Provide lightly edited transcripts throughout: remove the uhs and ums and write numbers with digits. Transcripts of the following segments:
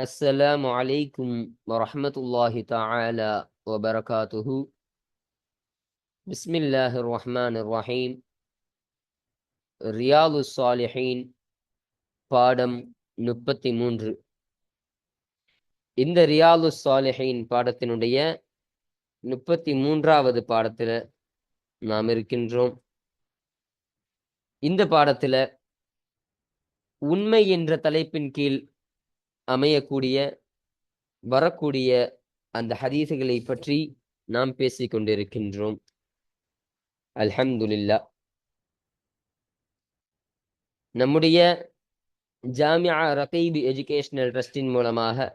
السلام عليكم ورحمة الله تعالى وبركاته. بسم الله الرحمن الرحيم. رياض الصالحين பாடம் 33. இந்த ரியாலு சாலிஹீன் பாடத்தினுடைய 33வது பாடத்துல நாம் இருக்கின்றோம். இந்த பாடத்துல உண்மை என்ற தலைப்பின் கீழ் அமையக்கூடிய வரக்கூடிய அந்த ஹதீசுகளை பற்றி நாம் பேசிக் கொண்டிருக்கின்றோம். அல்ஹம்துலில்லாஹ். நம்முடைய ஜாமியா ரகீப் எஜுகேஷனல் ட்ரஸ்டின் மூலமாக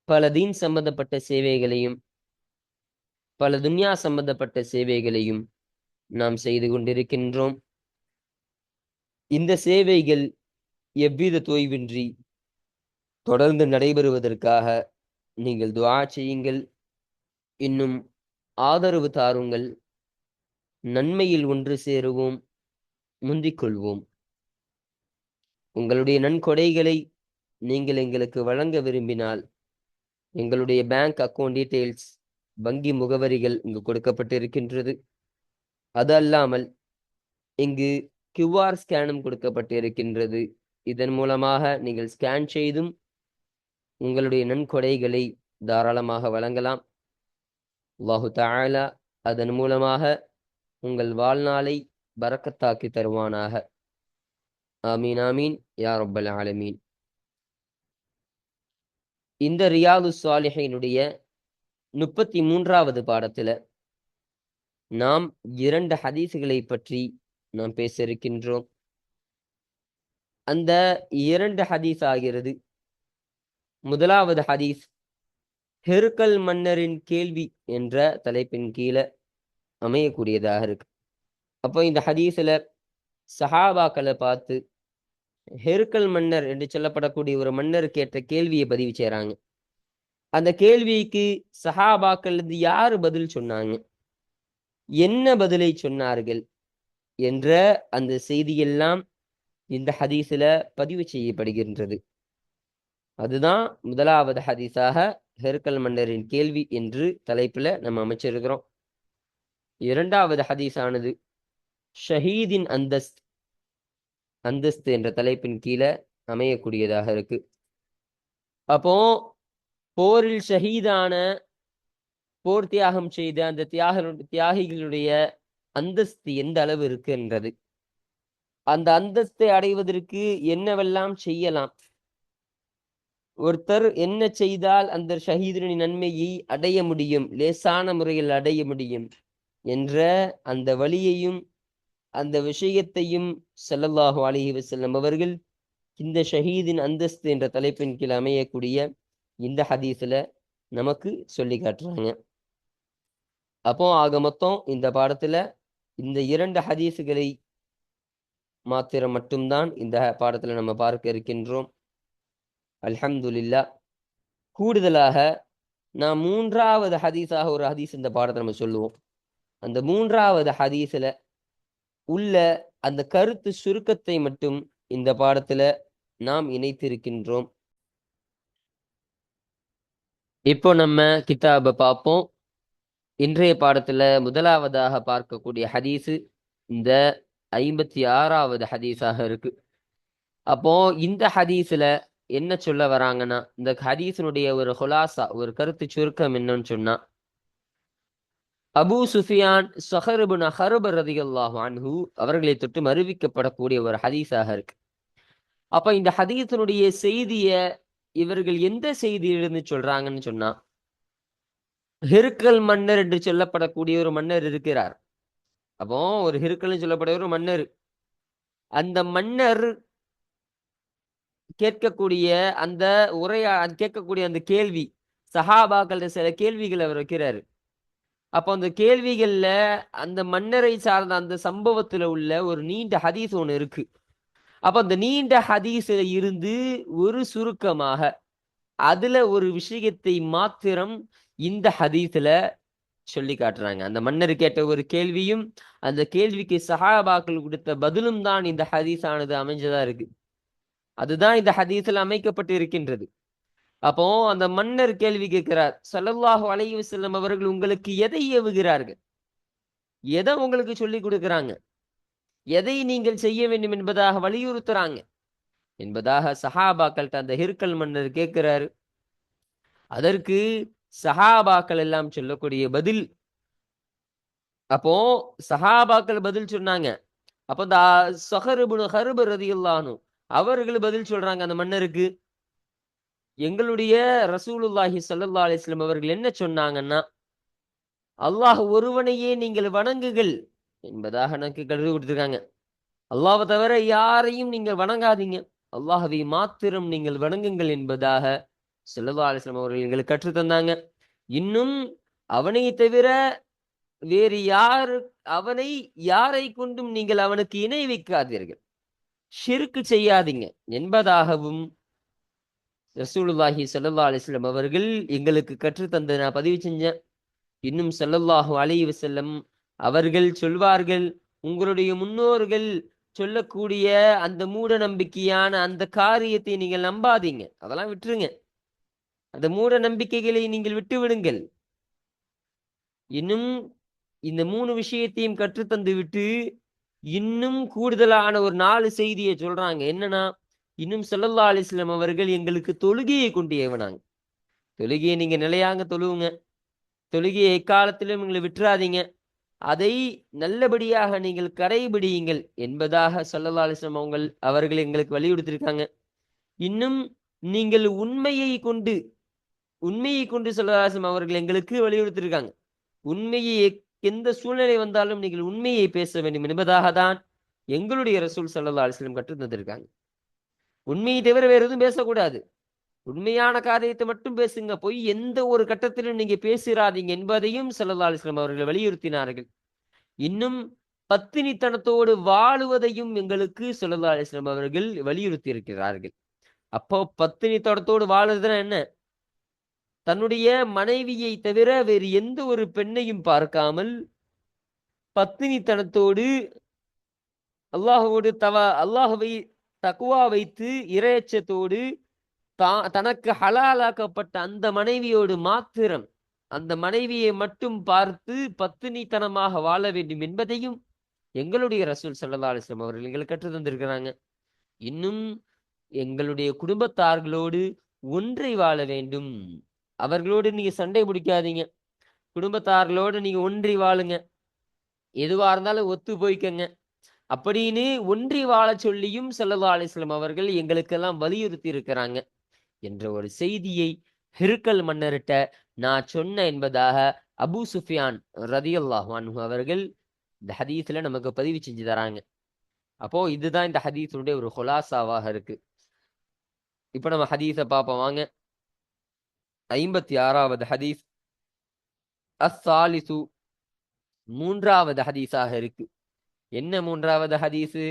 பல தீன் சம்பந்தப்பட்ட சேவைகளையும் பல துன்யா சம்பந்தப்பட்ட சேவைகளையும் நாம் செய்து கொண்டிருக்கின்றோம். இந்த சேவைகள் எவ்வித தொய்வின்றி தொடர்ந்து நடைபெறுவதற்காக நீங்கள் துஆ செய்யுங்கள், இன்னும் ஆதரவு தாருங்கள். நன்மையில் ஒன்று சேருவோம், முந்திக் கொள்வோம். உங்களுடைய நன்கொடைகளை நீங்கள் எங்களுக்கு வழங்க விரும்பினால் எங்களுடைய பேங்க் அக்கவுண்ட் டீட்டெயில்ஸ், வங்கி முகவரிகள் இங்கு கொடுக்கப்பட்டிருக்கின்றது. அது அல்லாமல் இங்கு QR ஸ்கேனும் கொடுக்கப்பட்டிருக்கின்றது. இதன் மூலமாக நீங்கள் ஸ்கேன் செய்தும் உங்களுடைய நன்கொடைகளை தாராளமாக வழங்கலாம். அல்லாஹு தஆலா அதன் மூலமாக உங்கள் வாழ்நாளை பரக்கத்தாக்கி தருவானாக. ஆமீன் ஆமீன் யா ரப்பல் ஆலமீன். இந்த ரியாது சாலிஹீனுடைய 33வது பாடத்துல நாம் 2 ஹதீசுகளை பற்றி நாம் பேச இருக்கின்றோம். அந்த 2 ஹதீஸ் ஆகிறது, முதலாவது ஹதீஸ் ஹெர்கல் மன்னரின் கேள்வி என்ற தலைப்பின் கீழே அமையக்கூடியதாக இருக்கு. அப்போ இந்த ஹதீஸ்ல சஹாபாக்களை பார்த்து ஹெர்கல் மன்னர் என்று சொல்லப்படக்கூடிய ஒரு மன்னர் கேட்ட கேள்வியை பதிவு செய்றாங்க. அந்த கேள்விக்கு சஹாபாக்கள் யாரு பதில் சொன்னாங்க, என்ன பதிலை சொன்னார்கள் என்ற அந்த செய்தியெல்லாம் இந்த ஹதீஸ்ல பதிவு செய்யப்படுகின்றது. அதுதான் முதலாவது ஹதீஸாக ஹெர்கல் மன்னரின் கேள்வி என்று தலைப்புல நம்ம அமைச்சிருக்கிறோம். இரண்டாவது ஹதீஸானது ஷஹீதின் அந்தஸ்து என்ற தலைப்பின் கீழே அமையக்கூடியதாக இருக்கு. அப்போ போரில் ஷஹீதான, போர் தியாகம் செய்த அந்த தியாகிகளுடைய அந்தஸ்து எந்த அளவு இருக்குன்றது, அந்த அந்தஸ்தை அடைவதற்கு என்னவெல்லாம் செய்யலாம், ஒருத்தர் என்ன செய்தால் அந்த ஷஹீதின் நன்மையை அடைய முடியும், லேசான முறையில் அடைய முடியும் என்ற அந்த வழியையும் அந்த விஷயத்தையும் ஸல்லல்லாஹு அலைஹி வஸல்லம் அவர்கள் இந்த ஷஹீதின் அந்தஸ்து என்ற தலைப்பின் கீழ் அமையக்கூடிய இந்த ஹதீஸ்ல நமக்கு சொல்லி காட்டுறாங்க. அப்போ ஆக மொத்தம் இந்த பாடத்துல இந்த 2 ஹதீசுகளை மாத்திரம் மட்டும்தான் இந்த பாடத்துல நம்ம பார்க்க இருக்கின்றோம். அல்ஹம்துலில்லாஹ். கூடுதலாக நாம் 3வது ஹதீஸாக ஒரு ஹதீஸ் இந்த பாடத்தை நம்ம சொல்லுவோம். அந்த 3வது ஹதீஸ்ல உள்ள அந்த கருத்து சுருக்கத்தை மட்டும் இந்த பாடத்துல நாம் இணைத்திருக்கின்றோம். இப்போ நம்ம கிதாபை பார்ப்போம். இன்றைய பாடத்துல முதலாவதாக பார்க்கக்கூடிய ஹதீஸு இந்த 56வது ஹதீஸாக இருக்கு. அப்போ இந்த ஹதீஸ்ல என்ன சொல்ல வராங்கன்னா, இந்த ஹதீஸினுடைய ஒரு ஹுலாசா, ஒரு கருத்து சுருக்கம் என்னன்னு சொன்னா, அபூ சுஃபியான் ஸஹர் இப்னு ஹர்ப் ரலியல்லாஹு அன்ஹு அவர்களை தொட்டு அறிவிக்கப்படக்கூடிய ஒரு ஹதீஸாக இருக்கு. அப்ப இந்த ஹதீஸினுடைய செய்திய இவர்கள் எந்த செய்தியிலிருந்து சொல்றாங்கன்னு சொன்னா, ஹிர்கல் மன்னர் என்று சொல்லப்படக்கூடிய ஒரு மன்னர் இருக்கிறார். அப்போ ஒரு ஹிர்கல்னு சொல்லப்பட ஒரு மன்னர், அந்த மன்னர் கேட்கக்கூடிய அந்த கேட்கக்கூடிய அந்த கேள்வி, சஹாபாக்கள் சில கேள்விகள் அவர் வைக்கிறாரு. அப்போ அந்த கேள்விகள்ல அந்த மன்னரை சார்ந்த அந்த சம்பவத்துல உள்ள ஒரு நீண்ட ஹதீஸ் ஒன்று இருக்கு. அப்ப அந்த நீண்ட ஹதீஸ்ல இருந்து ஒரு சுருக்கமாக அதுல ஒரு விஷயத்தை மாத்திரம் இந்த ஹதீஸ்ல சொல்லி காட்டுறாங்க. அந்த மன்னர் கேட்ட ஒரு கேள்வியும் அந்த கேள்விக்கு சஹாபாக்கள் கொடுத்த பதிலும் தான் இந்த ஹதீஸானது அமைஞ்சதா இருக்கு. அதுதான் இந்த ஹதீஸ்ல அமைக்கப்பட்டு இருக்கின்றது. அப்போ அந்த மன்னர் கேள்வி கேட்கிறார், ஸல்லல்லாஹு அலைஹி வஸல்லம் அவர்கள் உங்களுக்கு எதை ஏவுகிறார்கள்? எதை உங்களுக்கு சொல்லிக் கொடுக்கிறாங்க? எதை நீங்கள் செய்ய வேண்டும் என்பதாக வலியுறுத்துறாங்க என்பதாக சஹாபாக்கள்கிட்ட அந்த ஹிர்கல் மன்னர் கேட்கிறாரு. அதற்கு சஹாபாக்கள் எல்லாம் சொல்லக்கூடிய பதில், அப்போ சஹாபாக்கள் பதில் சொன்னாங்க. அப்போ இந்த ஸஹர் இப்னு ஹர்ப் ரலியல்லாஹு அன்ஹு அவர்கள் பதில் சொல்றாங்க அந்த மன்னருக்கு, எங்களுடைய ரசூலுல்லாஹி ஸல்லல்லாஹு அலைஹி வஸல்லம் அவர்கள் என்ன சொன்னாங்கன்னா, அல்லாஹ் ஒருவனையே நீங்கள் வணங்குங்கள் என்பதாக எனக்கு கருத்து கொடுத்திருக்காங்க. அல்லாஹ்வை தவிர யாரையும் நீங்கள் வணங்காதீங்க, அல்லாஹ்வை மாத்திரம் நீங்கள் வணங்குங்கள் என்பதாக ஸல்லல்லாஹு அலைஹி வஸல்லம் அவர்கள் எங்களுக்கு கற்றுத் தந்தாங்க. இன்னும் அவனை தவிர வேறு அவனை யாரை கொண்டும் நீங்கள் அவனுக்கு இணை வைக்காதீர்கள், ஷிர்க் செய்யாதீங்க என்பதாகவும் ரசூலுல்லாஹி ஸல்லல்லாஹு அலைஹி வஸல்லம் அவர்கள் எங்களுக்கு கற்றுத் தந்து நான் பதிவு செஞ்சேன். இன்னும் ஸல்லல்லாஹு அலைஹி வஸல்லம் அவர்கள் சொல்வார்கள், உங்களுடைய முன்னோர்கள் சொல்லக்கூடிய அந்த மூட நம்பிக்கையான அந்த காரியத்தை நீங்கள் நம்பாதீங்க, அதெல்லாம் விட்டுருங்க, அந்த மூட நம்பிக்கைகளை நீங்கள் விட்டு விடுங்கள். இன்னும் இந்த 3 விஷயத்தையும் கற்றுத்தந்து விட்டு இன்னும் கூடுதலான ஒரு 4 செய்தியை சொல்றாங்க. என்னன்னா, இன்னும் ஸல்லல்லாஹு அலைஹி வஸல்லம் அவர்கள் எங்களுக்கு தொழுகையை கொண்டு ஏவினாங்க. தொழுகையை நீங்க நிலையாக தொழுவுங்க, தொழுகையை எக்காலத்திலும் நீங்களை விட்டுறாதீங்க, அதை நல்லபடியாக நீங்கள் கடைபிடியுங்கள் என்பதாக ஸல்லல்லாஹு அலைஹி வஸல்லம் அவர்கள் எங்களுக்கு வலியுறுத்தியிருக்காங்க. இன்னும் நீங்கள் உண்மையை கொண்டு ஸல்லல்லாஹு அலைஹி வஸல்லம் அவர்கள் எங்களுக்கு வலியுறுத்தியிருக்காங்க. உண்மையை எந்த சூழ்நிலை வந்தாலும் நீங்கள் உண்மையை பேச வேண்டும் என்பதாக தான் எங்களுடைய ரசூல் ஸல்லல்லாஹு அலைஹி வஸல்லம் கற்றுத் தந்திருக்காங்க. உண்மையை தவிர வேற எதுவும் பேசக்கூடாது, உண்மையான காரியத்தை மட்டும் பேசுங்க, பொய் எந்த ஒரு கட்டத்திலும் நீங்க பேசிராதீங்க என்பதையும் ஸல்லல்லாஹு அலைஹி வஸல்லம் அவர்கள் வலியுறுத்தினார்கள். இன்னும் பத்தினித்தனத்தோடு வாழுவதையும் எங்களுக்கு ஸல்லல்லாஹு அலைஹி வஸல்லம் அவர்கள் வலியுறுத்தி இருக்கிறார்கள். அப்போ பத்தினித்தனத்தோடு வாழுறதுன்னா என்ன? தன்னுடைய மனைவியை தவிர வேறு எந்த ஒரு பெண்ணையும் பார்க்காமல் பத்தினித்தனத்தோடு அல்லாஹ்வை தக்வா வைத்து இறையச்சத்தோடு தனக்கு ஹலாலாக்கப்பட்ட அந்த மனைவியோடு மாத்திரம் அந்த மனைவியை மட்டும் பார்த்து பத்தினித்தனமாக வாழ வேண்டும் என்பதையும் எங்களுடைய ரசூல் ஸல்லல்லாஹு அலைஹி வஸல்லம் அவர்கள் எங்களுக்கு கற்றுத் தந்திருக்கிறாங்க. இன்னும் எங்களுடைய குடும்பத்தார்களோடு ஒன்றை வாழ வேண்டும், அவர்களோடு நீங்க சண்டை பிடிக்காதீங்க, குடும்பத்தார்களோடு நீங்க ஒன்றி வாழுங்க, எதுவா இருந்தாலும் ஒத்து போய்க்கங்க அப்படின்னு ஒன்றி வாழ சொல்லியும் ஸல்லல்லாஹு அலைஹி வஸல்லம் அவர்கள் எங்களுக்கெல்லாம் வலியுறுத்தி இருக்கிறாங்க என்ற ஒரு செய்தியை ஹிர்கல் மன்னர்கிட்ட நான் சொன்ன என்பதாக அபூ சுஃபியான் ரலியல்லாஹு அன்ஹு அவர்கள் இந்த ஹதீஸ்ல நமக்கு பதிவு செஞ்சு தராங்க. அப்போ இதுதான் இந்த ஹதீஸுடைய ஒரு ஹுலாசாவாக இருக்கு. இப்ப நம்ம ஹதீஸை பார்ப்போம் வாங்க. 56வது ஹதீஸ் அஸ்ஸாலிசு, மூன்றாவது ஹதீஸாக இருக்கு. என்ன மூன்றாவது ஹதீஸு?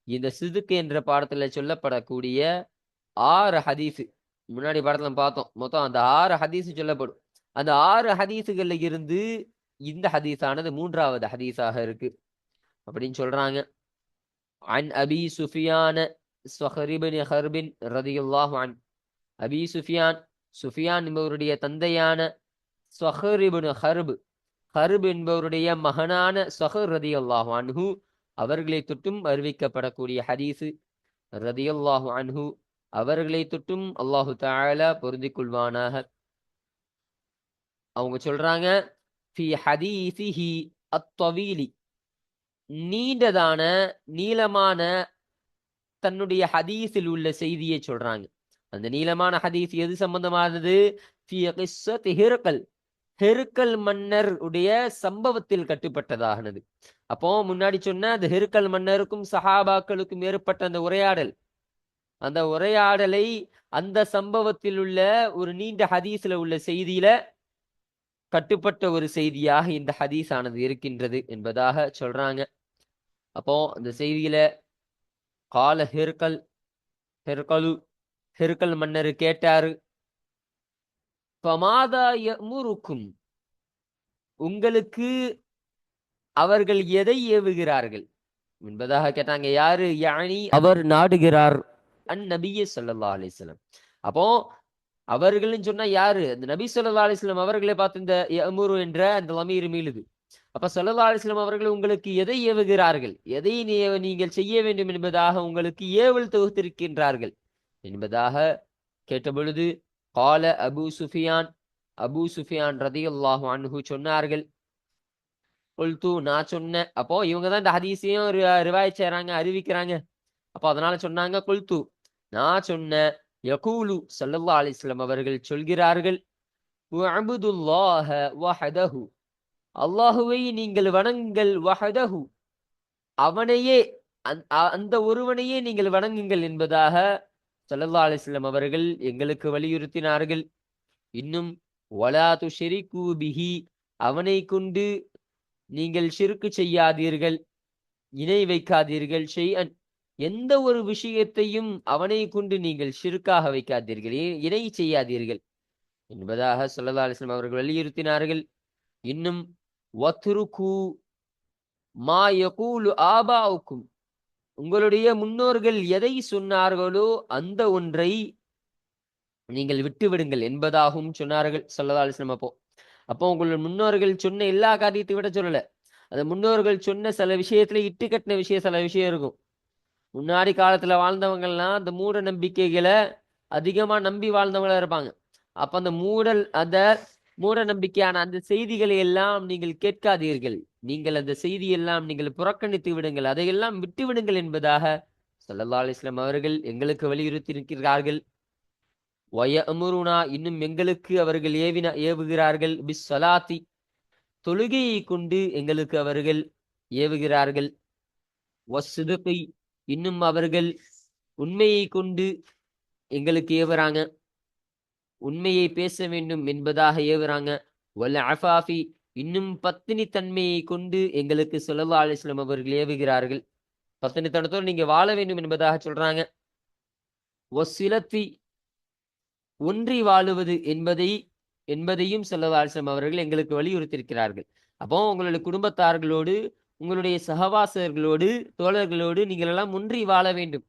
இந்த சிதுக்கு என்ற பாடத்துல சொல்லப்படக்கூடிய 6 ஹதீஸு முன்னாடி பாடத்துல பார்த்தோம், மொத்தம் அந்த 6 ஹதீஸு சொல்லப்படும். அந்த 6 ஹதீஸுகள்ல இருந்து இந்த ஹதீஸானது மூன்றாவது ஹதீஸாக இருக்கு அப்படின்னு சொல்றாங்க. அன் அபி சுஃபியான ஸஹர் இப்னு ஹர்ப் ரலியல்லாஹு அன்ஹு, அபி சுஃபியான் என்பவருடைய தந்தையான ஸஹர் இப்னு ஹர்ப் என்பவருடைய மகனான ஸஹர் ரலியல்லாஹு அன்ஹு அவர்களை தொட்டும் அறிவிக்கப்படக்கூடிய ஹதீஸு. ரலியல்லாஹு அன்ஹு அவர்களை தொட்டும் அல்லாஹு தஆலா பொருந்திக் கொள்வானாக. அவங்க சொல்றாங்க, ஃபி ஹதீஸிஹி அத்-தவீலி, நீண்டதான நீளமான தன்னுடைய ஹதீஸில் உள்ள செய்தியை சொல்றாங்க. அந்த நீளமான ஹதீஸ் எது சம்பந்தமானது? ஃபி கிஸ்ஸத் ஹெர்கல் மன்னர் உடைய சம்பவத்தில் கட்டுப்பட்டதானது. அப்போ முன்னாடி சொன்ன அந்த ஹெர்கல் மன்னருக்கும் சஹாபாக்களுக்கும் ஏற்பட்ட அந்த உரையாடல், அந்த உரையாடலை அந்த சம்பவத்தில் உள்ள ஒரு நீண்ட ஹதீஸ்ல உள்ள செய்தியில கட்டுப்பட்ட ஒரு செய்தியாக இந்த ஹதீஸ் ஆனது இருக்கின்றது என்பதாக சொல்றாங்க. அப்போ அந்த செய்தியில கால ஹெர்கல் மன்னர் கேட்டாரு, ஃபமாதா யமுருக்கும், உங்களுக்கு அவர்கள் எதை ஏவுகிறார்கள் என்பதாக கேட்டாங்க. யாரு? யானி அவர் நாடுகிறார் அன் நபிய ஸல்லல்லாஹு அலைஹி வஸல்லம். அப்போ அவர்கள்னு சொன்னா யாரு? அந்த நபி ஸல்லல்லாஹு அலைஹி வஸல்லம் அவர்களை பார்த்து இந்த யஅமுரு என்ற அந்த லமீர் மீளுது. அப்ப ஸல்லல்லாஹு அலைஹி வஸல்லம் அவர்கள் உங்களுக்கு எதை ஏவுகிறார்கள், எதை நீங்கள் செய்ய வேண்டும் என்பதாக உங்களுக்கு ஏவல் தொகுத்திருக்கின்றார்கள் என்பதாக கேட்டபொழுது கால அபூ சுஃபியான் ரதியல்லாஹு அன்ஹு சொன்னார்கள், குல்து நான் சொன்னேன். அப்போ இவங்க தான் இந்த ஹதீஸையும் ரிவாயத் செய்றாங்க, அறிவிக்கிறாங்க. அப்போ அதனால சொன்னாங்க, குல்து நான் சொன்னேன், யகூலு ஸல்லல்லாஹு அலைஹி வஸல்லம் அவர்கள் சொல்கிறார்கள், வஅபுதுல்லாஹ வஹதஹு அல்லாஹுவை நீங்கள் வணங்குங்கள், வஹதஹு அவனையே அந்த ஒருவனையே நீங்கள் வணங்குங்கள் என்பதாக ஸல்லல்லாஹு அலைஹி வஸல்லம் அவர்கள் எங்களுக்கு வலியுறுத்தினார்கள். இன்னும் வலா துஷ்ரிகு பிஹி அவனை கொண்டு நீங்கள் ஷிர்க் செய்யாதீர்கள், இணை வைக்காதீர்கள், ஷைஅன் எந்த ஒரு விஷயத்தையும் அவனை கொண்டு நீங்கள் ஷிர்காக வைக்காதீர்கள், இணை செய்யாதீர்கள் என்பதாக ஸல்லல்லாஹு அலைஹி வஸல்லம் அவர்கள் வலியுறுத்தினார்கள். இன்னும் வத்ருக்கு மா யகூலு ஆபாவுக்கும் உங்களுடைய முன்னோர்கள் எதை சொன்னார்களோ அந்த ஒன்றை நீங்கள் விட்டு விடுங்கள் என்பதாகவும் சொன்னார்கள் ஸல்லல்லாஹு அலைஹி வஸல்லம். அப்போ உங்களுடைய முன்னோர்கள் சொன்ன எல்லா காரியத்தை விட சொல்லல. அந்த முன்னோர்கள் சொன்ன சில விஷயத்துல இட்டு கட்டின சில விஷயம் இருக்கும். முன்னாடி காலத்துல வாழ்ந்தவங்கலாம் அந்த மூட நம்பிக்கைகளை அதிகமா நம்பி வாழ்ந்தவங்களா இருப்பாங்க. அப்ப அந்த மூட நம்பிக்கையான அந்த செய்திகளை எல்லாம் நீங்கள் கேட்காதீர்கள், நீங்கள் அந்த செய்தியெல்லாம் நீங்கள் புறக்கணித்து விடுங்கள், அதையெல்லாம் விட்டு விடுங்கள் என்பதாக ஸல்லல்லாஹு அலைஹி வஸல்லம் அவர்கள் எங்களுக்கு வலியுறுத்தி இருக்கிறார்கள். வயஅமுருனா இன்னும் எங்களுக்கு அவர்கள் ஏவுகிறார்கள், பிஸ் ஸலாத்தி தொழுகையை கொண்டு எங்களுக்கு அவர்கள் ஏவுகிறார்கள், வஸ்ஸிதுகி இன்னும் அவர்கள் உண்மையை கொண்டு எங்களுக்கு ஏவுறாங்க, உண்மையை பேச வேண்டும் என்பதாக ஏவுறாங்க, வல் அஃபாஃபி இன்னும் பத்தினி தன்மையை கொண்டு எங்களுக்கு ஸல்லல்லாஹு அலைஹி வஸல்லம் அவர்கள் ஏவுகிறார்கள். பத்தினித்தனத்தோடு நீங்க வாழ வேண்டும் என்பதாக சொல்றாங்க. வஸ்ஸிலத்தி ஒன்றி வாழுவது என்பதையும் ஸல்லல்லாஹு அலைஹி வஸல்லம் அவர்கள் எங்களுக்கு வலியுறுத்தியிருக்கிறார்கள். அப்போ உங்களுடைய குடும்பத்தார்களோடு, உங்களுடைய சகவாசர்களோடு, தோழர்களோடு நீங்கள் எல்லாம் ஒன்றி வாழ வேண்டும்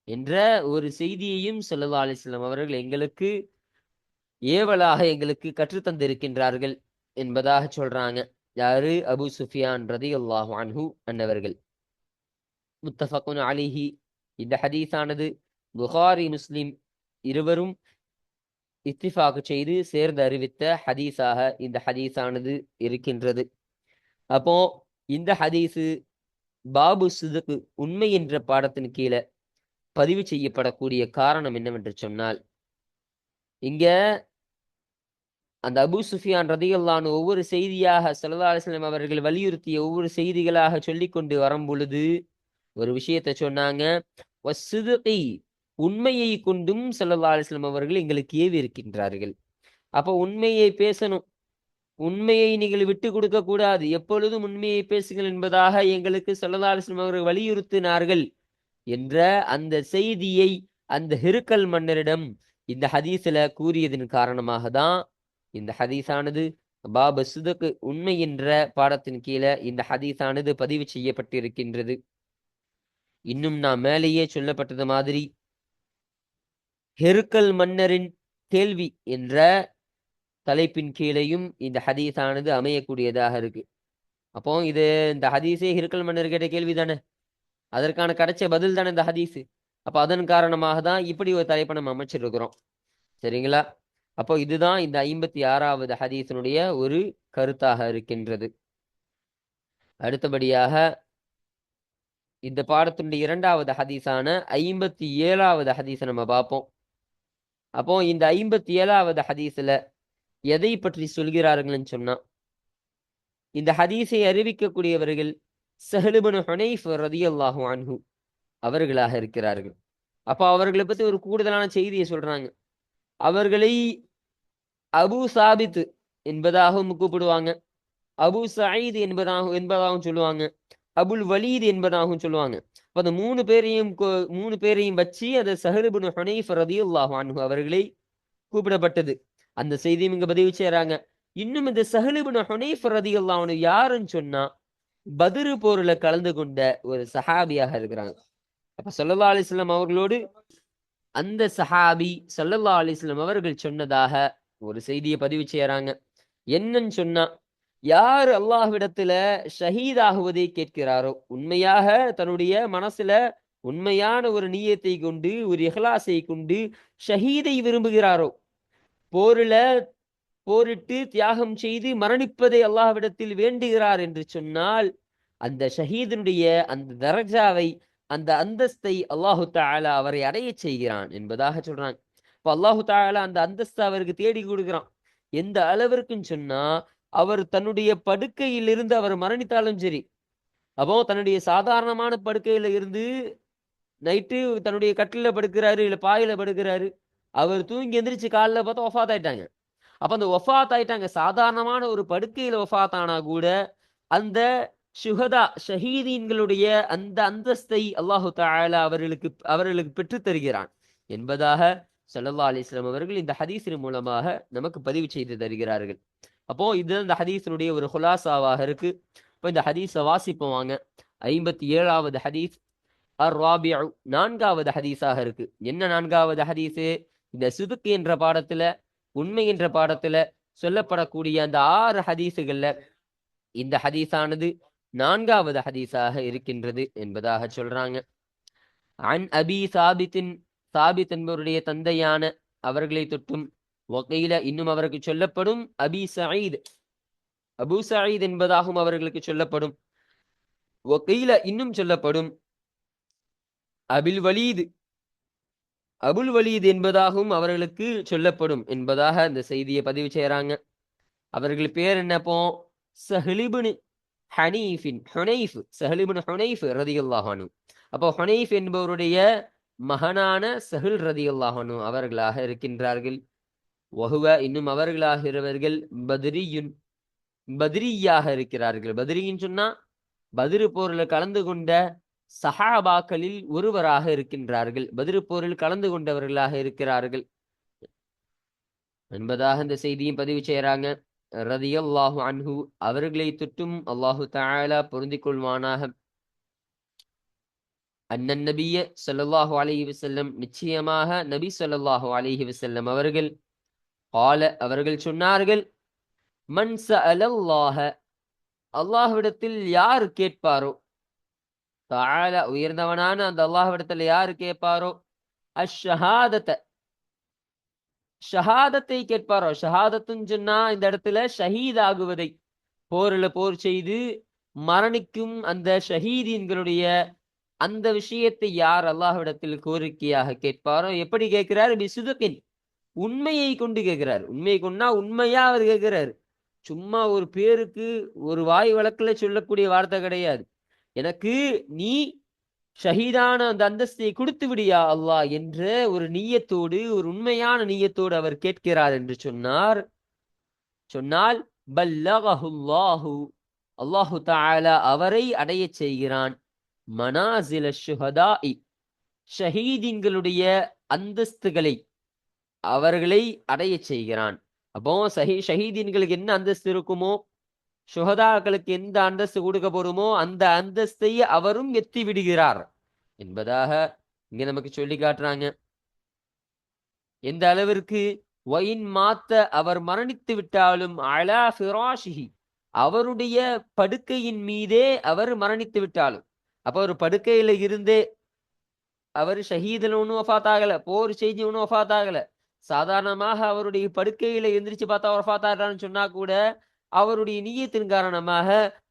என்ற ஒரு செய்தியையும் ஸல்லல்லாஹு அலைஹி வஸல்லம் அவர்கள் எங்களுக்கு ஏவலாக எங்களுக்கு கற்றுத்தந்திருக்கின்றார்கள் என்பதாக சொல்றாங்க. யாரு? அபூ சுஃபியான் ரதியல்லாஹு அன்ஹு அன்னவர்கள். முத்தஃபகுன் அலைஹி இந்த ஹதீஸானது புகாரி முஸ்லிம் இருவரும் இத்திஃபாக் செய்து சேர்ந்து அறிவித்த ஹதீஸாக இந்த ஹதீஸானது இருக்கின்றது. அப்போ இந்த ஹதீஸு பாபு சிதுக்கு உண்மை என்ற பாடத்தின் கீழே பதிவு செய்யப்படக்கூடிய காரணம் என்னவென்று சொன்னால், இங்க அந்த அபூ சுஃபியான் ரதியல்லாஹு அன்ஹு ஒவ்வொரு செய்தியாக ஸல்லல்லாஹு அலைஹி வஸல்லம் அவர்கள் வலியுறுத்திய ஒவ்வொரு செய்திகளாக சொல்லிக்கொண்டு வரும் பொழுது ஒரு விஷயத்தை சொன்னாங்க, வஸ்ஸிதுகி உண்மையை கொண்டும் ஸல்லல்லாஹு அலைஹி வஸல்லம் அவர்கள் எங்களுக்கு ஏவி இருக்கின்றார்கள். அப்போ உண்மையை பேசணும், உண்மையை நீங்கள் விட்டு கொடுக்க கூடாது, எப்பொழுதும் உண்மையை பேசுங்கள் என்பதாக எங்களுக்கு ஸல்லல்லாஹு அலைஹி வஸல்லம் அவர்கள் வலியுறுத்தினார்கள் என்ற அந்த செய்தியை அந்த ஹிருக்கல் மன்னரிடம் இந்த ஹதீஸ்ல கூறியதன் காரணமாக தான் இந்த ஹதீஸானது பாபு சிதுக்கு உண்மை என்ற பாடத்தின் கீழே இந்த ஹதீஸானது பதிவு செய்யப்பட்டிருக்கின்றது. இன்னும் நான் மேலேயே சொல்லப்பட்டது மாதிரி ஹெருக்கல் மன்னரின் கேள்வி என்ற தலைப்பின் கீழையும் இந்த ஹதீஸானது அமையக்கூடியதாக இருக்கு. அப்போ இந்த ஹதீஸே ஹெருக்கல் மன்னர் கேட்ட கேள்வி தானே, அதற்கான கிடைச்ச பதில் தானே இந்த ஹதீஸ். அப்போ அதன் காரணமாக தான் இப்படி ஒரு தலைப்பை நம்ம அமைச்சிருக்கிறோம். சரிங்களா? அப்போ இதுதான் இந்த 56வது ஹதீஸினுடைய ஒரு கருத்தாக இருக்கின்றது. அடுத்தபடியாக இந்த பாடத்தினுடைய 2வது ஹதீஸான 57வது ஹதீஸை நம்ம பார்ப்போம். அப்போ இந்த 57வது ஹதீஸ்ல எதை பற்றி சொல்கிறார்கள்னு சொன்னா, இந்த ஹதீஸை அறிவிக்கக்கூடியவர்கள் ஸஹ்ல் இப்னு ஹுனைஃப் ரலியல்லாஹு அன்ஹு அவர்களாக இருக்கிறார்கள். அப்போ அவர்களை பத்தி ஒரு கூடுதலான செய்தியை சொல்றாங்க. அவர்களை அபு சாபித் என்பதாகவும் கூப்பிடுவாங்க, அபு சயீத் என்பதாகவும் சொல்லுவாங்க, அபுல் வலீத் என்பதாகவும் சொல்லுவாங்க. அப்ப அந்த மூணு பேரையும் வச்சு அந்த ஸஹ்ல் இப்னு ஹுனைஃப் ரலியல்லாஹு அன்ஹு அவர்களை கூப்பிடப்பட்டது. அந்த செய்தியும் இங்க பதிவு செய்றாங்க. இன்னும் இந்த ஸஹ்ல் இப்னு ஹுனைஃப் ரலியல்லாஹு அன்ஹு யாருன்னு சொன்னா, பத்ரு போர்ல கலந்து கொண்ட ஒரு சஹாபியாக இருக்கிறாங்க. அப்ப ஸல்லல்லாஹு அலைஹி வஸல்லம் அவர்களோடு அந்த சஹாபி ஸல்லல்லாஹு அலைஹி வஸல்லம் அவர்கள் சொன்னதாக ஒரு செய்தியை பதிவு செய்யறாங்க. என்னன்னு சொன்னா, யார் அல்லாஹ்விடத்துல ஷஹீதாகுவதை கேட்கிறாரோ, உண்மையாக தன்னுடைய மனசுல உண்மையான ஒரு நியத்தை கொண்டு, ஒரு இஹ்லாஸை கொண்டு ஷஹீதை விரும்புகிறாரோ, போரில போரிட்டு தியாகம் செய்து மரணிப்பதை அல்லாஹ்விடத்தில் வேண்டுகிறார் என்று சொன்னால், அந்த ஷஹீதினுடைய அந்த தரஜாவை, அந்த அந்தஸ்தை அல்லாஹு தஆலா அவரை அடையச் செய்கிறான் என்பதாக சொல்றாங்க. இப்ப அல்லாஹு தஆலா அந்த அந்தஸ்தை அவருக்கு தேடி கொடுக்கிறான். எந்த அளவிற்குன்னு சொன்னா, அவர் தன்னுடைய படுக்கையிலிருந்து அவர் மரணித்தாலும் சரி, அப்போ தன்னுடைய சாதாரணமான படுக்கையில இருந்து நைட்டு தன்னுடைய கட்டில்ல படுக்கிறாரு, இல்ல பாயில படுக்கிறாரு. அவர் தூங்கி எந்திரிச்சு காலைல பார்த்தா வஃபாத் ஆயிட்டாங்க. அப்ப அந்த வஃபாத் ஆயிட்டாங்க. சாதாரணமான ஒரு படுக்கையில வஃபாத் ஆனா கூட, அந்த ஷுஹதா ஷஹீதீன்களுடைய அந்த அந்தஸ்தை அல்லாஹு தஆலா அவர்களுக்கு பெற்றுத் தருகிறான் என்பதாக ஸல்லல்லாஹு அலைஹி வஸல்லம் அவர்கள் இந்த ஹதீஸின் மூலமாக நமக்கு பதிவு செய்து தருகிறார்கள். அப்போ இது இந்த ஹதீஸினுடைய ஒரு குலாசாவாக இருக்கு. இப்போ இந்த ஹதீஸை வாசிப்போம் வாங்க. 57வது ஹதீஸ் அர்-ராபிஉ 4வது ஹதீஸாக இருக்கு. என்ன 4வது ஹதீஸு? இந்த சிதுக் என்ற பாடத்துல, உண்மை என்ற பாடத்துல சொல்லப்படக்கூடிய அந்த 6 ஹதீஸுகள்ல இந்த ஹதீஸானது 4வது ஹதீஸாக இருக்கின்றது என்பதாக சொல்றாங்க. அன் அபி சாபித்தின், சாபித் என்பவருடைய தந்தையான அவர்களை தொட்டும், வகீல இன்னும் அவருக்கு சொல்லப்படும், அபி சயீத், அபு சயீத் என்பதாகவும் அவர்களுக்கு சொல்லப்படும், வகீல இன்னும் சொல்லப்படும், அபில் வலீத், அபுல் வலீத் என்பதாகவும் அவர்களுக்கு சொல்லப்படும் என்பதாக இந்த செய்தியை பதிவு செய்யறாங்க. அவர்கள் பேர் என்னப்போ? சஹ்லிபுன் ஹனீஃபின், ஹுனைஃப், சஹ்லிபுன் ஹுனைஃப் ரலியல்லாஹு அன்ஹு. அப்போ ஹுனைஃப் என்பவருடைய மகனான சஹில் ரலியல்லாஹு அன்ஹு அவர்களாக இருக்கின்றார்கள். வஹுவ இன்னும் அவர்களாகிறவர்கள் பத்ரியுன், பத்ரியாக இருக்கிறார்கள். பத்ரின்னு சொன்னா பத்ரு போர்ல கலந்து கொண்ட சஹாபாக்களில் ஒருவராக இருக்கின்றார்கள். பத்ரு போரில் கலந்து கொண்டவர்களாக இருக்கிறார்கள் என்பதாக இந்த செய்தியும் பதிவு செய்யறாங்க. ரதியல்லாஹு அன்ஹு அவர்களை தொட்டும் அல்லாஹு தஆலா பொருந்திக் கொள்வானாக. அன்னன் நபிய ஸல்லல்லாஹு அலைஹி வஸல்லம், நிச்சயமாக நபி ஸல்லல்லாஹு அலைஹி வஸல்லம் அவர்கள், கால அவர்கள் சொன்னார்கள், மன் ஸஅலல்லாஹ அல்லாஹ்விடத்தில் யார் கேட்பாரோ, தஆலா உயர்ந்தவனான அந்த அல்லாஹ்விடத்தில் யார் கேட்பாரோ, அஷ்ஷஹாதத ஷஹாதத்தை கேட்பாரோ, ஷஹாதத்துன்னு சொன்னா இந்த இடத்துல ஷஹீத் ஆகுவதை, போரில் போர் செய்து மரணிக்கும் அந்த ஷஹீதீன்களுடைய அந்த விஷயத்தை யார் அல்லாஹ்விடத்தில் கோரிக்கையாக கேட்பாரோ, எப்படி கேட்கிறார்? பிசுதுகின், உண்மையை கொண்டு கேட்கிறார். உண்மையை கொண்டா உண்மையா அவர் கேட்கிறார். சும்மா ஒரு பேருக்கு ஒரு வாய் வழக்குல சொல்லக்கூடிய வார்த்தை கிடையாது. எனக்கு நீ ஷஹீதான அந்த அந்தஸ்தை கொடுத்து விடியா அல்லாஹ் என்ற ஒரு நீயத்தோடு, ஒரு உண்மையான நீயத்தோடு அவர் கேட்கிறார் என்று சொன்னால் பல்லகஹுல்லாஹு, அல்லாஹு தஆலா அவரை அடைய செய்கிறான். மனாசில ஷுஹதாஇ, ஷஹீதீன்களுடைய அந்தஸ்துகளை அவர்களை அடைய செய்கிறான். அப்போ ஷஹீதீன்களுக்கு என்ன அந்தஸ்து இருக்குமோ, ஷுஹதாக்களுக்கு எந்த அந்தஸ்து கொடுக்க போறோமோ அந்த அந்தஸ்தை அவரும் எத்தி விடுகிறார் என்பதாக இங்க நமக்கு சொல்லி காட்டுறாங்க. எந்த அளவிற்கு? வயின் மாத்த, அவர் மரணித்து விட்டாலும், அலா ஃபிராஷிஹி, அவருடைய படுக்கையின் மீதே அவர் மரணித்து விட்டாலும், அப்போ ஒரு படுக்கையில இருந்தே அவர் ஷஹீதுல ஒன்றும் வஃபாத் ஆகல, போர் செஞ்சு ஒன்றும் வஃபாத் ஆகல, சாதாரணமாக அவருடைய படுக்கையில எந்திரிச்சு பார்த்தா வஃபாத் ஆகிறான்னு சொன்னா கூட, அவருடைய நியத்தின் காரணமாக,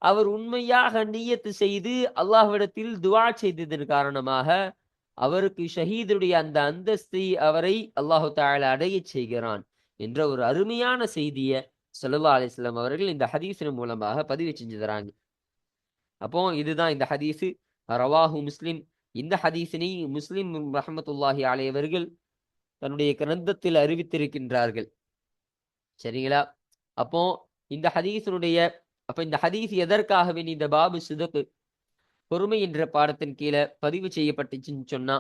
அவர் உண்மையாக நியத்து செய்து அல்லாஹ்விடத்தில் துஆ செய்ததன் காரணமாக அவருக்கு ஷஹீதுடைய அந்த அந்தஸ்தை அவரை அல்லாஹு தஆலா அடைய செய்கிறான் என்ற ஒரு அருமையான செய்தியை ஸல்லல்லாஹு அலைஹி வஸல்லம் அவர்கள் இந்த ஹதீஸின் மூலமாக பதிவு செஞ்சு தராங்க. அப்போ இதுதான் இந்த ஹதீஸு. ரவாஹு முஸ்லிம், இந்த ஹதீஸினை முஸ்லிம் ரஹ்மத்துல்லாஹி அலைஹி அவர்கள் தன்னுடைய கிரந்தத்தில் அறிவித்திருக்கின்றார்கள். சரிங்களா? அப்போ இந்த ஹதீஸினுடைய இந்த ஹதீஸ் எதற்காகவே இந்த பாபு சிதுக், பொறுமை என்ற பாடத்தின் கீழே பதிவு செய்யப்பட்டுச்சுன்னு சொன்னா,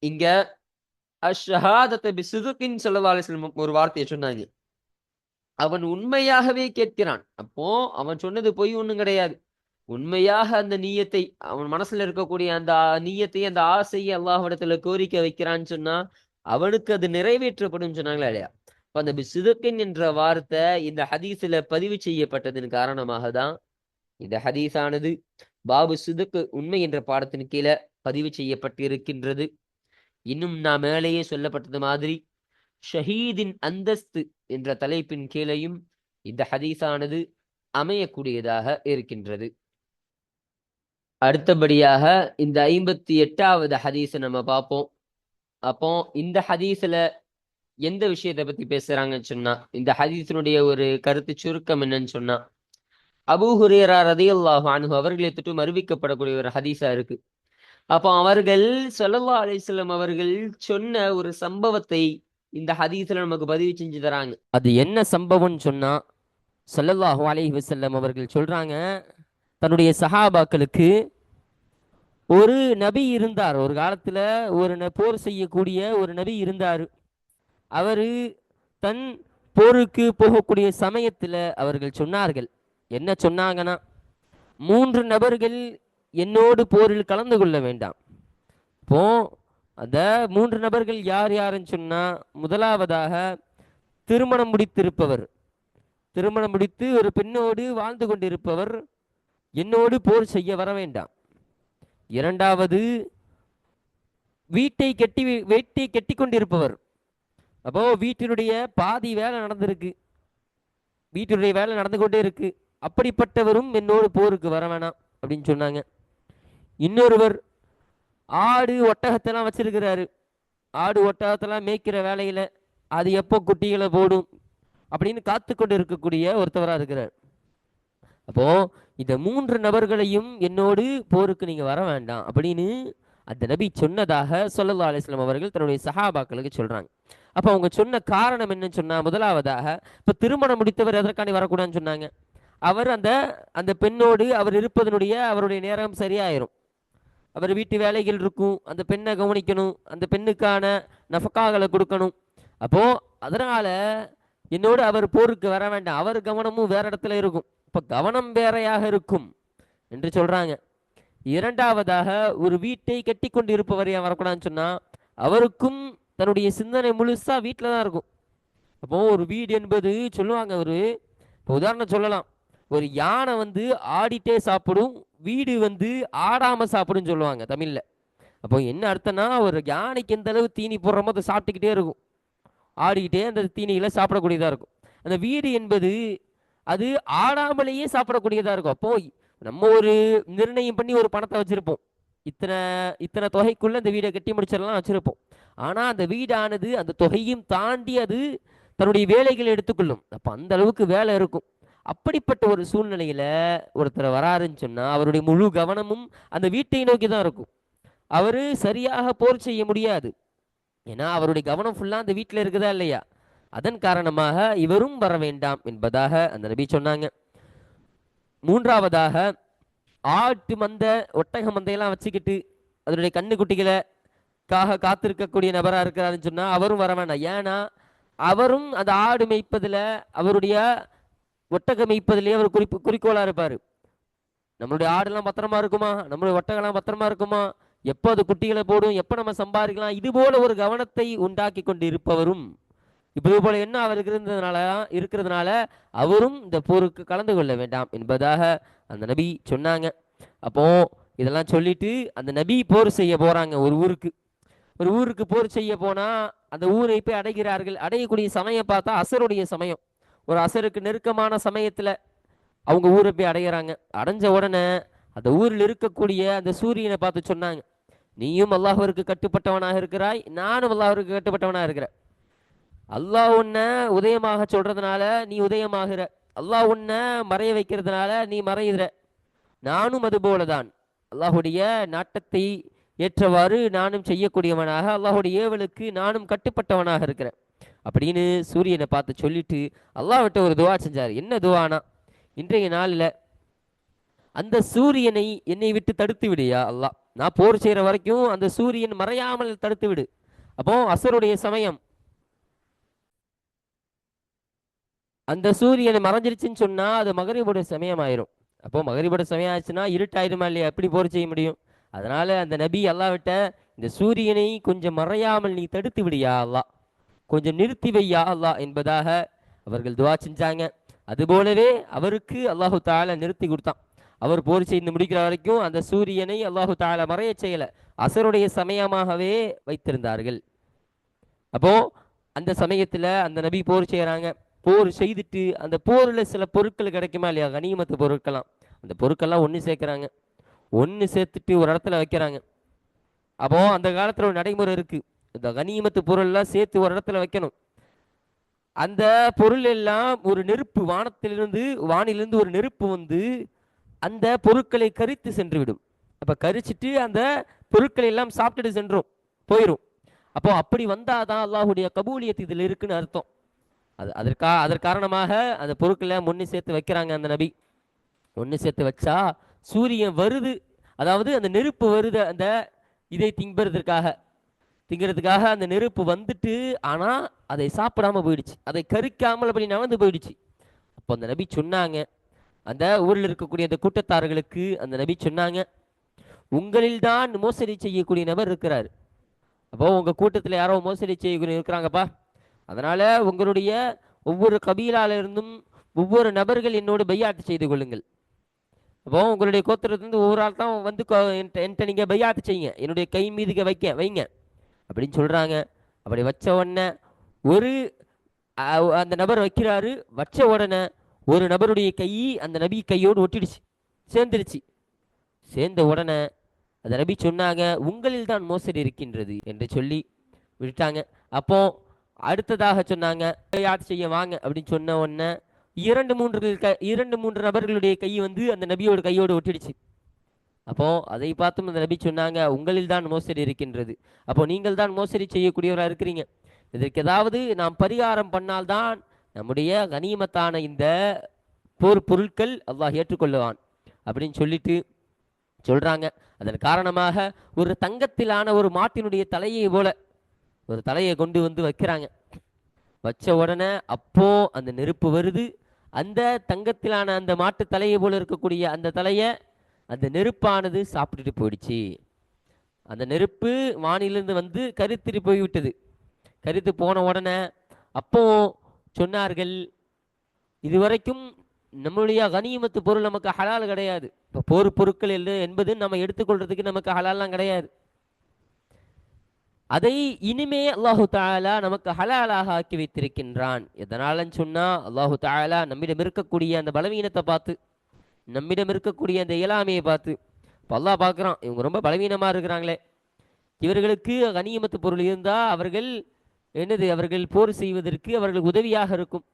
இங்க அஷ்ஷஹாதத பிசிதுகின் ஸல்லல்லாஹு அலைஹி வஸல்லம் ஒரு வார்த்தையை சொன்னாங்க. அவன் உண்மையாகவே கேட்கிறான். அப்போ அவன் சொன்னது பொய் ஒண்ணும் கிடையாது. உண்மையாக அந்த நீயத்தை, அவன் மனசுல இருக்கக்கூடிய அந்த நீயத்தை, அந்த ஆசையை அல்லாஹ்விடத்துல கோரிக்கை வைக்கிறான்னு சொன்னா அவனுக்கு அது நிறைவேற்றப்படும் சொன்னாங்களா இல்லையா? அந்த பிசுதுக்கின் என்ற வார்த்தை இந்த ஹதீஸ்ல பதிவு செய்யப்பட்டதன் காரணமாக தான் இந்த ஹதீஸானது பாபு சுதுக்கு உண்மை என்ற பாடத்தின் கீழே பதிவு செய்யப்பட்டு இருக்கின்றது. இன்னும் நான் மேலேயே சொல்லப்பட்டது மாதிரி ஷஹீதின் அந்தஸ்து என்ற தலைப்பின் கீழையும் இந்த ஹதீஸானது அமையக்கூடியதாக இருக்கின்றது. அடுத்தபடியாக இந்த 58வது ஹதீஸை நம்ம பார்ப்போம். அப்போ இந்த ஹதீஸ்ல எந்த விஷயத்தை பத்தி பேசுறாங்கன்னு சொன்னா, இந்த ஹதீஸினுடைய ஒரு கருத்து சுருக்கம் என்னன்னு சொன்னா, அபூ ஹுரைரா ரலியல்லாஹு அன்ஹு அவர்களை தொட்டு அறிவிக்கப்படக்கூடிய ஒரு ஹதீஸா இருக்கு. அப்போ அவர்கள் ஸல்லல்லாஹு அலைஹி வஸல்லம் அவர்கள் சொன்ன ஒரு சம்பவத்தை இந்த ஹதீஸ்ல நமக்கு பதிவு செஞ்சு தராங்க. அது என்ன சம்பவம்னு சொன்னா, ஸல்லல்லாஹு அலைஹி வஸல்லம் அவர்கள் சொல்றாங்க, தன்னுடைய சஹாபாக்களுக்கு ஒரு நபி இருந்தார். ஒரு காலத்துல ஒரு போர் செய்யக்கூடிய ஒரு நபி இருந்தார். அவரு தன் போருக்கு போகக்கூடிய சமயத்துல அவர்கள் சொன்னார்கள், என்ன சொன்னாங்கன்னா, 3 நபர்கள் என்னோடு போரில் கலந்து கொள்ள வேண்டாம். இப்போ அந்த 3 நபர்கள் யார் யாருன்னு சொன்னா, முதலாவதாக திருமணம் முடித்திருப்பவர், திருமணம் முடித்து ஒரு பெண்ணோடு வாழ்ந்து கொண்டிருப்பவர் என்னோடு போர் செய்ய வர வேண்டாம். இரண்டாவது வீட்டை கட்டி கொண்டிருப்பவர், அப்போ வீட்டினுடைய பாதி வேலை நடந்திருக்கு, வீட்டினுடைய வேலை நடந்து கொண்டே இருக்கு, அப்படிப்பட்டவரும் என்னோடு போருக்கு வர வேணாம் அப்படின்னு சொன்னாங்க. இன்னொருவர் ஆடு ஒட்டகத்தெல்லாம் வச்சிருக்கிறாரு, ஆடு ஒட்டகத்தெல்லாம் மேய்க்கிற வேலையில அது எப்போ குட்டிகளை போடும் அப்படின்னு காத்து கொண்டு இருக்கக்கூடிய ஒருத்தவராக இருக்கிறார். அப்போ இந்த 3 நபர்களையும் என்னோடு போருக்கு நீங்க வர வேண்டாம் அப்படின்னு அந்த நபி சொன்னதாக ஸல்லல்லாஹு அலைஹி வஸல்லம் அவர்கள் தன்னுடைய சஹாபாக்களுக்கு சொல்றாங்க. அப்போ அவங்க சொன்ன காரணம் என்னன்னு சொன்னா, முதலாவதாக இப்போ திருமணம் முடித்தவர் எதற்காண்டி வரக்கூடாதுன்னு சொன்னாங்க, அவர் அந்த அந்த பெண்ணோடு அவர் இருப்பதனுடைய அவருடைய நேரம் சரியாயிரும், அவர் வீட்டு வேலைகள் இருக்கும், அந்த பெண்ணை கவனிக்கணும், அந்த பெண்ணுக்கான நஃபக்காகளை கொடுக்கணும். அப்போ அதனால என்னோடு அவர் போருக்கு வர வேண்டாம், அவர் கவனமும் வேற இடத்துல இருக்கும், இப்போ கவனம் வேறையாக இருக்கும் என்று சொல்றாங்க. இரண்டாவதாக ஒரு வீட்டை கட்டி கொண்டு இருப்பவர் ஏன் வரக்கூடாதுன்னு சொன்னா, அவருக்கும் தன்னுடைய சிந்தனை முழுசா வீட்டில் தான் இருக்கும். அப்போ ஒரு வீடு என்பது சொல்லுவாங்க, ஒரு உதாரணம் சொல்லலாம், ஒரு யானை வந்து ஆடிட்டே சாப்பிடும், வீடு வந்து ஆடாம சாப்பிடும் சொல்லுவாங்க தமிழ்ல. அப்போ என்ன அர்த்தம்னா, ஒரு யானைக்கு எந்த அளவு தீனி போடுறோமோ அதை சாப்பிட்டுக்கிட்டே இருக்கும், ஆடிக்கிட்டே அந்த தீனிகளை சாப்பிடக்கூடியதா இருக்கும். அந்த வீடு என்பது அது ஆடாமலேயே சாப்பிடக்கூடியதா இருக்கும். அப்போ நம்ம ஒரு நிர்ணயம் பண்ணி ஒரு பணத்தை வச்சிருப்போம், இத்தனை இத்தனை தொகைக்குள்ள இந்த வீடை கட்டி முடிச்சிடலாம் வச்சிருப்போம். ஆனா அந்த வீடானது அந்த தொகையும் தாண்டி அது தன்னுடைய வேலைகளை எடுத்துக்கொள்ளும். அப்ப அந்த அளவுக்கு வேலை இருக்கும். அப்படிப்பட்ட ஒரு சூழ்நிலையில ஒருத்தர் வராருன்னு சொன்னா அவருடைய முழு கவனமும் அந்த வீட்டை நோக்கி தான் இருக்கும். அவரு சரியாக போர் செய்ய முடியாது, ஏன்னா அவருடைய கவனம் ஃபுல்லா அந்த வீட்டில் இருக்குதா இல்லையா. அதன் காரணமாக இவரும் வர வேண்டாம் என்பதாக அந்த நபி சொன்னாங்க. மூன்றாவதாக ஆட்டு மந்த ஒட்டக மந்தையெல்லாம் வச்சுக்கிட்டு அதனுடைய கண்ணுக்குட்டிகளை காத்திருக்கக்கூடிய நபராக இருக்கிறாருன்னு சொன்னா அவரும் வர வேண்டாம். ஏன்னா அவரும் அந்த ஆடு மேய்ப்பதுல அவருடைய ஒட்டக மேய்ப்பதிலேயே அவர் குறிக்கோளா இருப்பாரு. நம்மளுடைய ஆடுலாம் பத்திரமா இருக்குமா, நம்மளுடைய ஒட்டகம்லாம் பத்திரமா இருக்குமா, எப்போ அது குட்டிகளை போடும், எப்போ நம்ம சம்பாதிக்கலாம், இது போல ஒரு கவனத்தை உண்டாக்கி கொண்டு இருப்பவரும் இப்படி போல என்ன அவருக்கு இருக்கிறதுனால அவரும் இந்த போருக்கு கலந்து கொள்ள வேண்டாம் என்பதாக அந்த நபி சொன்னாங்க. அப்போ இதெல்லாம் சொல்லிட்டு அந்த நபி போர் செய்ய போறாங்க. ஒரு ஊருக்கு போர் செய்ய போனா அந்த ஊரை போய் அடைகிறார்கள். அடையக்கூடிய சமயம் பார்த்தா அசருடைய சமயம், ஒரு அசருக்கு நெருக்கமான சமயத்துல அவங்க ஊரை போய் அடைகிறாங்க. அடைஞ்ச உடனே அந்த ஊரில் இருக்கக்கூடிய அந்த சூரியனை பார்த்து சொன்னாங்க, நீயும் அல்லாஹ்விற்கு கட்டுப்பட்டவனாக இருக்கிறாய், நானும் அல்லாஹ்விற்கு கட்டுப்பட்டவனாக இருக்கிறேன். அல்லாஹ் உன்னை உதயமாக சொல்றதுனால நீ உதயமாகிற, அல்லாஹ் உன்னை மறைய வைக்கிறதுனால நீ மறைகிற, நானும் அது போலதான் அல்லாஹுடைய நாட்டத்தை ஏற்றவாறு நானும் செய்யக்கூடியவனாக, அல்லாஹுடைய ஏவலுக்கு நானும் கட்டுப்பட்டவனாக இருக்கிறேன் அப்படின்னு சூரியனை பார்த்து சொல்லிட்டு அல்லாஹ்விட்ட ஒரு துவா செஞ்சார். என்ன துவானா, இன்றைய நாளில் அந்த சூரியனை என்னை விட்டு தடுத்து விடுயா அல்லாஹ், நான் போர் செய்யற வரைக்கும் அந்த சூரியன் மறையாமல் தடுத்து விடு. அப்போ அசருடைய சமயம் அந்த சூரியனை மறைஞ்சிருச்சுன்னு சொன்னா அது மகரிபுடைய சமயம் ஆயிரும். அப்போ மகரிபோட சமயம் ஆச்சுன்னா இருட்டாயிருமா இல்லையா, எப்படி போர் செய்ய முடியும்? அதனால அந்த நபி அல்லாஹ் விட்ட இந்த சூரியனை கொஞ்சம் மறையாமல் நீ தடுத்து விடியா அல்லாஹ், கொஞ்சம் நிறுத்தி வையா அல்லாஹ் என்பதாக அவர்கள் துவா செஞ்சாங்க. அதுபோலவே அவருக்கு அல்லாஹு தாலா நிறுத்தி கொடுத்தான். அவர் போர் செய்து முடிக்கிற வரைக்கும் அந்த சூரியனை அல்லாஹு தாலா மறைய செய்யல, அசருடைய சமயமாகவே வைத்திருந்தார்கள். அப்போ அந்த சமயத்துல அந்த நபி போர் செய்யறாங்க. போர் செய்துட்டு அந்த போர்ல சில பொருட்கள் கிடைக்குமா இல்லையா, கனிமத்து பொருட்கள்லாம், அந்த பொருட்கள்லாம் ஒன்று சேர்க்கிறாங்க. ஒன்று சேர்த்துட்டு ஒரு இடத்துல வைக்கிறாங்க. அப்போ அந்த காலத்துல ஒரு நடைமுறை இருக்கு, இந்த கனிமத்து பொருள்லாம் சேர்த்து ஒரு இடத்துல வைக்கணும். அந்த பொருள் எல்லாம் ஒரு நெருப்பு வானிலிருந்து ஒரு நெருப்பு வந்து அந்த பொருட்களை கரித்து சென்று விடும். அப்ப கரிச்சிட்டு அந்த பொருட்களை எல்லாம் சாப்பிட்டுட்டு சென்றோம், போயிடும். அப்போ அப்படி வந்தாதான் அல்லாஹுடைய கபூலியத் இதில் இருக்குன்னு அர்த்தம். அதற்கு காரணமாக அந்த பொருட்களை ஒன்று சேர்த்து வைக்கிறாங்க அந்த நபி. ஒன்று சேர்த்து வச்சா சூரியன் வருது, அதாவது அந்த நெருப்பு வருது அந்த இதை திங்கிறதுக்காக அந்த நெருப்பு வந்துட்டு, ஆனா அதை சாப்பிடாம போயிடுச்சு, அதை கரிக்காமல் அப்படி நவந்து போயிடுச்சு. அப்போ அந்த நபி சொன்னாங்க, அந்த ஊரில் இருக்கக்கூடிய அந்த கூட்டத்தார்களுக்கு அந்த நபி சொன்னாங்க, உங்களில் தான் மோசடி செய்யக்கூடிய நபர் இருக்கிறார். அப்போ உங்க கூட்டத்தில் யாரோ மோசடி செய்யக்கூடிய இருக்கிறாங்கப்பா, அதனால உங்களுடைய ஒவ்வொரு கபீலால இருந்தும் ஒவ்வொரு நபர்கள் என்னோடு பையாட்டு செய்து கொள்ளுங்கள். அப்போ உங்களுடைய கோத்திரத்திலிருந்து ஒவ்வொரு ஆள் தான் வந்து என்கிட்ட நீங்க பையாட்டு செய்யுங்க, என்னுடைய கை மீதுக வைங்க அப்படின்னு சொல்றாங்க. அப்படி வச்ச உடனே அந்த நபர் வைக்கிறாரு. வச்ச உடனே ஒரு நபருடைய கை அந்த நபி கையோடு ஒட்டிடுச்சு, சேர்ந்துருச்சு. சேர்ந்த உடனே அந்த நபி சொன்னாங்க, உங்களில் தான் மோசடி இருக்கின்றது என்று சொல்லி விட்டாங்க. அப்போ அடுத்ததாக சொன்னாங்க, யாத் செய்ய வாங்க அப்படின்னு சொன்ன உடனே இரண்டு மூன்று நபர்களுடைய கை வந்து அந்த நபியோட கையோடு ஒட்டிடுச்சு. அப்போ அதை பார்த்தும் அந்த நபி சொன்னாங்க, உங்களில் தான் மோசடி இருக்கின்றது. அப்போ நீங்கள் தான் மோசடி செய்யக்கூடியவராக இருக்கிறீங்க, இதற்கு ஏதாவது நாம் பரிகாரம் பண்ணால்தான் நம்முடைய கனிமத்தான இந்த போர் பொருட்கள் அல்லாஹ் ஏற்றுக்கொள்ளுவான் அப்படின்னு சொல்லிட்டு சொல்றாங்க. அதன் காரணமாக ஒரு தங்கத்திலான ஒரு மாட்டினுடைய தலையை போல ஒரு தலையை கொண்டு வந்து வைக்கிறாங்க. வச்ச உடனே அப்போ அந்த நெருப்பு வருது. அந்த தங்கத்திலான அந்த மாட்டு தலையை போல இருக்கக்கூடிய அந்த தலையை அந்த நெருப்பானது சாப்பிட்டுட்டு போயிடுச்சு. அந்த நெருப்பு வானிலிருந்து வந்து கரித்துட்டு போய்விட்டது. கரித்து போன உடனே அப்போ சொன்னார்கள், இதுவரைக்கும் நம்முடைய கனிமத்து பொருள் நமக்கு ஹலால் கிடையாது. இப்போ போர் பொருட்கள் என்பது நம்ம எடுத்துக்கொள்றதுக்கு நமக்கு ஹலால்லாம் கிடையாது. அதை இனிமே அல்லாஹு தாலா நமக்கு ஹலாலாக ஆக்கி வைத்திருக்கின்றான். எதனாலன்னு சொன்னா, அல்லாஹு தாலா நம்மிடம் இருக்கக்கூடிய அந்த பலவீனத்தை பார்த்து, நம்மிடம் இருக்கக்கூடிய அந்த இயலாமையை பார்த்து இப்போ அல்லாஹ் பார்க்குறான், இவங்க ரொம்ப பலவீனமா இருக்கிறாங்களே, இவர்களுக்கு கனிமத்து பொருள் இருந்தா அவர்கள் போர் செய்வதற்கு அவர்களுக்கு உதவியாக இருக்கும்.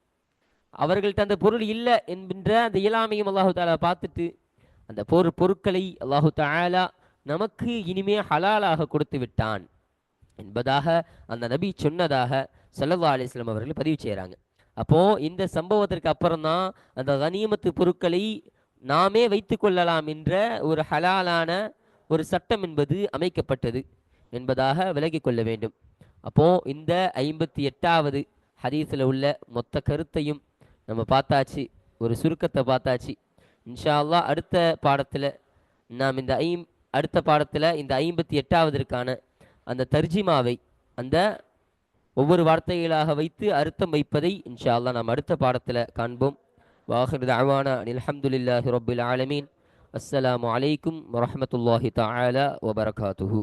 அவர்கள்ட்ட அந்த பொருள் இல்லை என்கின்ற அந்த இயலாமையும் அல்லாஹு தாலா பார்த்துட்டு அந்த பொருட்களை அல்லாஹு தாலா நமக்கு இனிமே ஹலாலாக கொடுத்து விட்டான் என்பதாக அந்த நபி சொன்னதாக ஸல்லல்லாஹு அலைஹி வஸல்லம் அவர்கள் பதிவு செய்கிறாங்க. அப்போ இந்த சம்பவத்திற்கு அப்புறம் தான் அந்த கனிமத்து பொருட்களை நாமே வைத்து கொள்ளலாம் என்ற ஒரு ஹலாலான ஒரு சட்டம் என்பது அமைக்கப்பட்டது என்பதாக விலகி கொள்ள வேண்டும். அப்போ இந்த 58வது ஹதீஸில் உள்ள மொத்த கருத்தையும் நம்ம பார்த்தாச்சு, ஒரு சுருக்கத்தை பார்த்தாச்சு. இன்ஷா அல்லாஹ் அடுத்த பாடத்தில் நாம் இந்த 58வதற்கான அந்த தர்ஜிமாவை அந்த ஒவ்வொரு வார்த்தைகளாக வைத்து அர்த்தம் வைப்பதை இன்ஷா அல்லாஹ் நாம் அடுத்த பாடத்தில் காண்போம். வாஹிர் தஅவானா அனில் ஹம்துலில்லாஹி ரப்பில் ஆலமீன். அஸ்ஸலாமு அலைக்கும் வரஹ்மத்துல்லாஹி தஆலா வபரகாத்துஹு.